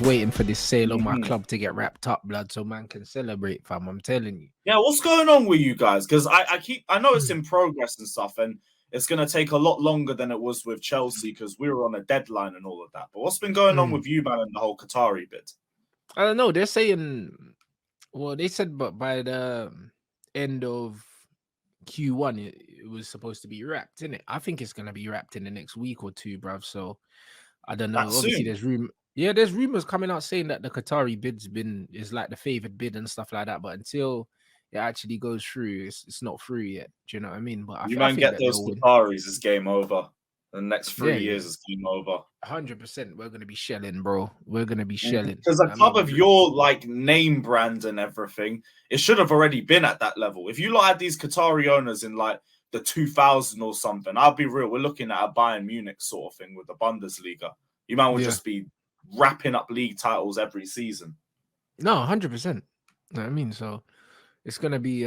waiting for this sale on my club to get wrapped up, blood, so man can celebrate, fam. I'm telling you. Yeah, what's going on with you guys? Because I know it's in progress and stuff, and it's going to take a lot longer than it was with Chelsea because we were on a deadline and all of that. But what's been going on with you, man, and the whole Qatari bit? I don't know. They're saying, well, they said, but by the end of Q1, it was supposed to be wrapped, isn't it? I think it's going to be wrapped in the next week or two, bruv. So I don't know. That Obviously, soon? there's rumors coming out saying that the Qatari bid's is like the favored bid and stuff like that. But until it actually goes through, it's not through yet. Do you know what I mean? But You I man think get that those they'll win. Qataris, it's game over. The next 3 years is game over. 100%. We're gonna be shelling, bro. We're gonna be shelling. Because a club of your like name brand and everything, it should have already been at that level. If you lot had these Qatari owners in like the 2000 or something, I'll be real. We're looking at a Bayern Munich sort of thing with the Bundesliga. You man would just be wrapping up league titles every season. No, 100%. I mean, so it's gonna be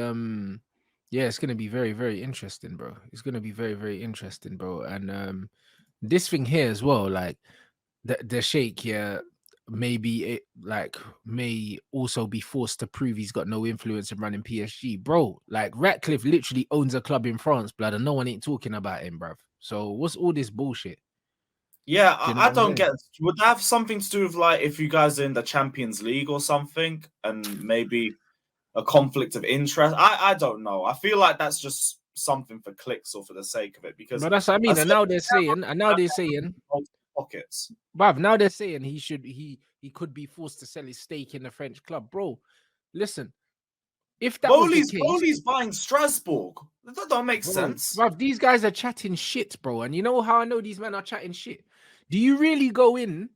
it's gonna be very, very interesting, bro. It's gonna be very, very interesting, bro. And this thing here as well, like the Sheikh, maybe it may also be forced to prove he's got no influence in running PSG, bro. Like Ratcliffe literally owns a club in France, blood, and no one ain't talking about him, bruv. So what's all this bullshit? Yeah, I don't get. Would that have something to do with like if you guys are in the Champions League or something, and maybe a conflict of interest? I don't know. I feel like that's just something for clicks or for the sake of it. Because but that's what I mean. And now they're saying, pockets. bruv, now they're saying he could be forced to sell his stake in the French club, bro. Listen, if that was the case, Bowley's buying Strasbourg. That don't make sense. Bruv, these guys are chatting shit, bro. And you know how I know these men are chatting shit? Do you really go in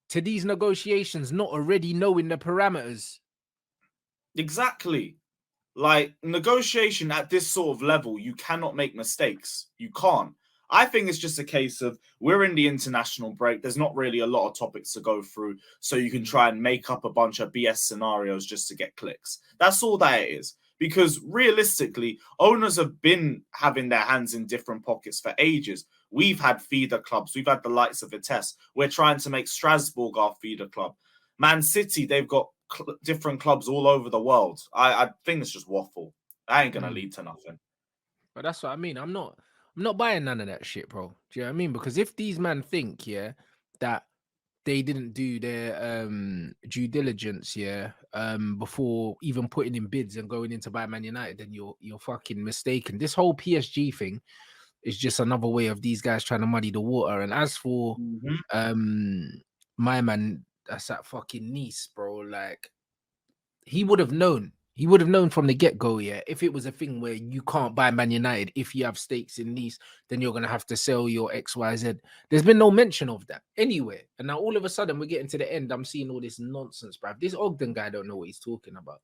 to these negotiations not already knowing the parameters? Exactly. Like negotiation at this sort of level, you cannot make mistakes. You can't. I think it's just a case of we're in the international break. There's not really a lot of topics to go through, so you can try and make up a bunch of BS scenarios just to get clicks. That's all that it is. Because realistically, owners have been having their hands in different pockets for ages. We've had feeder clubs. We've had the likes of Vitesse. We're trying to make Strasbourg our feeder club. Man City, they've got different clubs all over the world. I think it's just waffle. That ain't going to lead to nothing. But that's what I mean. I'm not buying none of that shit, bro. Do you know what I mean? Because if these men think, that they didn't do their due diligence, before even putting in bids and going into buy Man United, then you're fucking mistaken. This whole PSG thing is just another way of these guys trying to muddy the water. And as for my man, that's at fucking Nice, bro. Like he would have known. He would have known from the get-go, if it was a thing where you can't buy Man United if you have stakes in Nice, then you're going to have to sell your XYZ. There's been no mention of that anywhere. And now all of a sudden we're getting to the end. I'm seeing all this nonsense, bruv. This Ogden guy don't know what he's talking about.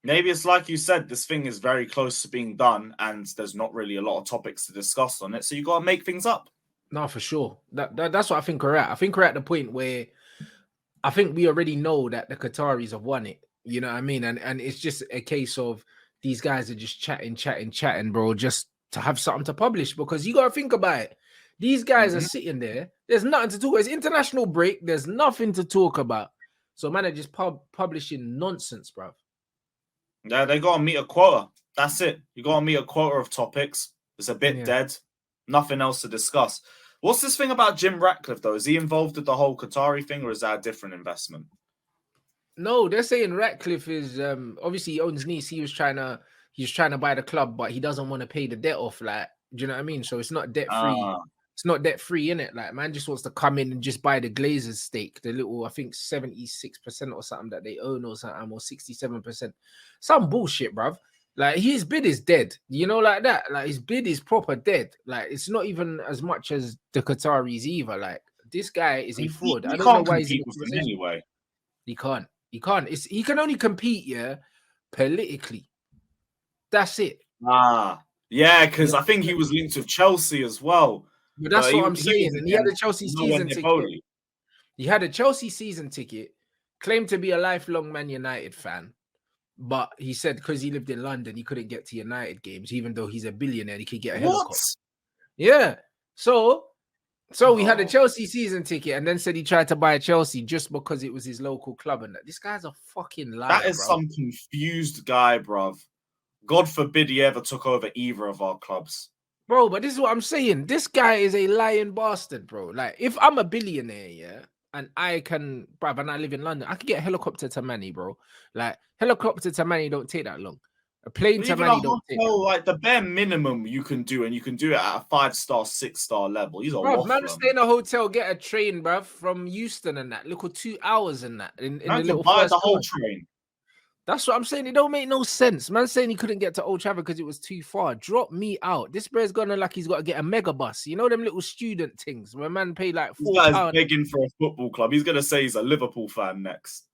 Maybe it's like you said, this thing is very close to being done and there's not really a lot of topics to discuss on it. So you got to make things up. No, for sure. That's what I think we're at. I think we're at the point where I think we already know that the Qataris have won it. You know what I mean? And it's just a case of these guys are just chatting, bro, just to have something to publish, because you got to think about it. These guys are sitting there. There's nothing to talk about. It's international break. There's nothing to talk about. So, man, they're just publishing nonsense, bro. Yeah, they got to meet a quota. That's it. You got to meet a quota of topics. It's a bit dead. Nothing else to discuss. What's this thing about Jim Ratcliffe, though? Is he involved with the whole Qatari thing, or is that a different investment? No, they're saying Ratcliffe is obviously he owns Nice. He's trying to buy the club, but he doesn't want to pay the debt off. Like, do you know what I mean? So it's not debt free. It's not debt free, in it. Like, man just wants to come in and just buy the Glazers stake, the little, I think 76% or something that they own, or something, or 67%. Some bullshit, bruv. Like, his bid is dead. You know, like that. Like, his bid is proper dead. Like, it's not even as much as the Qataris either. Like, this guy is a fraud. I don't know why he's in with him anyway. He can't. He can't. He can only compete, politically. That's it. Yeah, because I think he was linked with Chelsea as well. But that's what I'm saying. And he had a Chelsea season ticket. He had a Chelsea season ticket, claimed to be a lifelong Man United fan. But he said because he lived in London, he couldn't get to United games, even though he's a billionaire. He could get a helicopter. Yeah. So So we had a Oh, Chelsea season ticket and then said he tried to buy Chelsea just because it was his local club and that. This guy's a fucking that liar, is bro. some confused guy, bruv. God forbid he ever took over either of our clubs. Bro, but this is what I'm saying. This guy is a lying bastard, bro. Like, if I'm a billionaire, yeah, and I can, bruv, and I live in London, I could get a helicopter to Manny, bro. Like, helicopter to Manny don't take that long. A plane to Even a Manny don't take that hotel, long. like the bare minimum you can do, and you can do it at a 5-star, 6-star level. He's a Bruv, man, waffler, stay man. in a hotel, get a train, bruv, from Euston and that. Little 2 hours and that in the Man, to little buy the first whole class. train. That's what I'm saying. It don't make no sense. Man saying he couldn't get to Old Trafford because it was too far. Drop me out. This bear's gonna like he's got to get a mega bus. You know them little student things where man pay like This £4. guy's begging for a football club. He's gonna say he's a Liverpool fan next.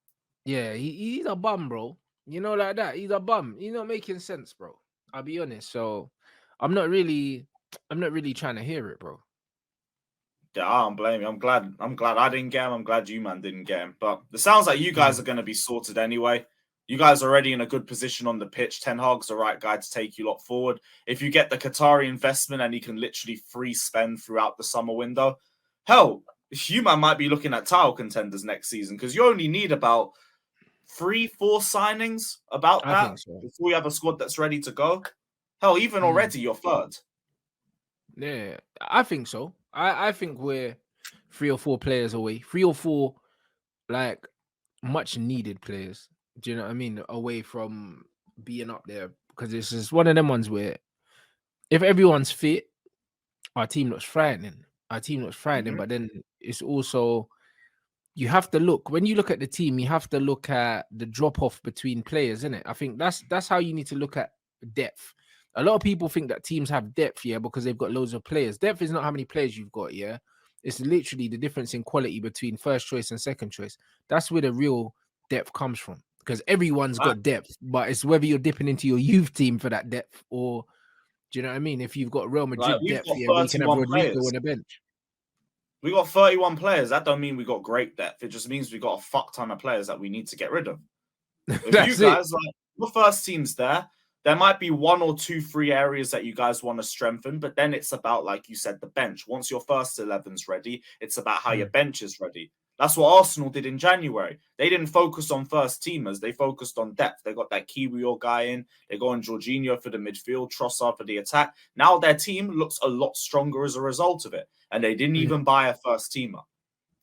Yeah, he's a bum, bro. You know, like that. He's a bum. He's not making sense, bro. I'll be honest. So I'm not really trying to hear it, bro. Yeah, I don't blame you. I'm glad I didn't get him. I'm glad you man didn't get him. But it sounds like you guys are going to be sorted anyway. You guys are already in a good position on the pitch. Ten Hag's the right guy to take you lot forward. If you get the Qatari investment and he can literally free spend throughout the summer window, hell, you man might be looking at title contenders next season because you only need about 3-4 signings about I that think so. before you have a squad that's ready to go. Hell, even already you're third. Yeah, I think so. I think we're 3 or 4 players away. 3 or 4 like much needed players. Do you know what I mean? Away from being up there because this is one of them ones where if everyone's fit, our team looks frightening. Our team looks frightening, Mhm. but then it's also you have to look when you look at the team, you have to look at the drop off between players, isn't it? I think that's how you need to look at depth. A lot of people think that teams have depth, yeah, because they've got loads of players. Depth is not how many players you've got, yeah. It's literally the difference in quality between first choice and second choice. That's where the real depth comes from. Because everyone's got depth, but it's whether you're dipping into your youth team for that depth, or do you know what I mean? If you've got Real Like Madrid we've depth, got yeah, where you can have 31 Rodrigo players. on the bench. We got 31 players. That don't mean we got great depth. It just means we got a fuck ton of players that we need to get rid of. With you That's it. guys, like your first team's there. There might be 1 or 2, 3 areas that you guys want to strengthen, but then it's about, like you said, the bench. Once your first 11's ready, it's about how your Mm. bench is ready. That's what Arsenal did in January. They didn't focus on first teamers. They focused on depth. They got that Kiwi guy in. They go on Jorginho for the midfield, Trossard for the attack. Now their team looks a lot stronger as a result of it. And they didn't Mm. even buy a first teamer.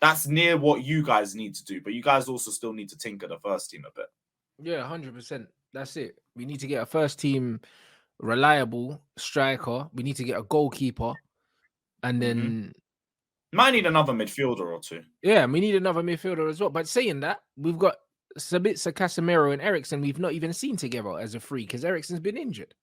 That's near what you guys need to do. But you guys also still need to tinker the first team a bit. Yeah, 100%. That's it. We need to get a first team reliable striker. We need to get a goalkeeper, and Mm-hmm. then Might need another midfielder or two. yeah, we need another midfielder as well. But saying that, we've got Sabitzer, Casemiro, and Ericsson. We've not even seen together as a free because Ericsson's been injured.